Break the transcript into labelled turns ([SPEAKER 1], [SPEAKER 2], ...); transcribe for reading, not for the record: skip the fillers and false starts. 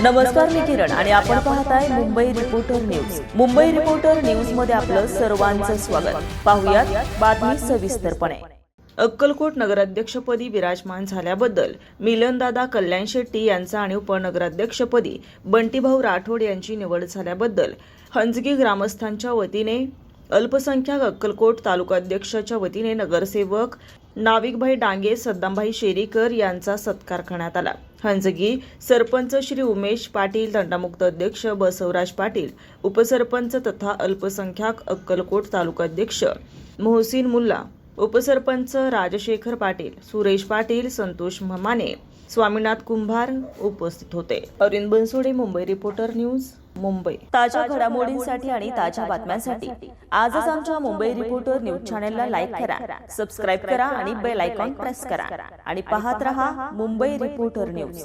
[SPEAKER 1] नमस्कार, मी किरण आणि आपण पाहताय Mumbai reporter news. Mumbai reporter news मध्ये आपलं सर्वांचं स्वागत. पाहुयात बातमी सविस्तरपणे. अक्कलकोट नगराध्यक्षपदी विराजमान झाल्याबद्दल मिलनदादा कल्याण शेट्टी यांचा आणि उपनगराध्यक्षपदी बंटीभाऊ राठोड यांची निवड झाल्याबद्दल हंजगी ग्रामस्थांच्या वतीने अल्पसंख्याक अक्कलकोट तालुकाध्यक्षाच्या वतीने नगरसेवक नाविकभाई डांगे, सद्दामभाई शेरीकर यांचा सत्कार करण्यात आला. हंजगी सरपंच श्री उमेश पाटील, तंटामुक्त अध्यक्ष बसवराज पाटील, उपसरपंच तथा अल्पसंख्याक अक्कलकोट तालुकाध्यक्ष मोहसिन मुल्ला, उपसरपंच राजशेखर पाटील, सुरेश पाटील, संतोष माने, स्वामीनाथ कुंभार उपस्थित होते. Arvind Bansode, Mumbai reporter news, Mumbai. ताज्या घडामोडींसाठी आणि ताज्या बातम्यांसाठी आजच आमच्या मुंबई रिपोर्टर न्यूज चॅनलला लाईक करा, सबस्क्राईब करा आणि बेल आयकॉन प्रेस करा आणि पाहत रहा मुंबई रिपोर्टर न्यूज.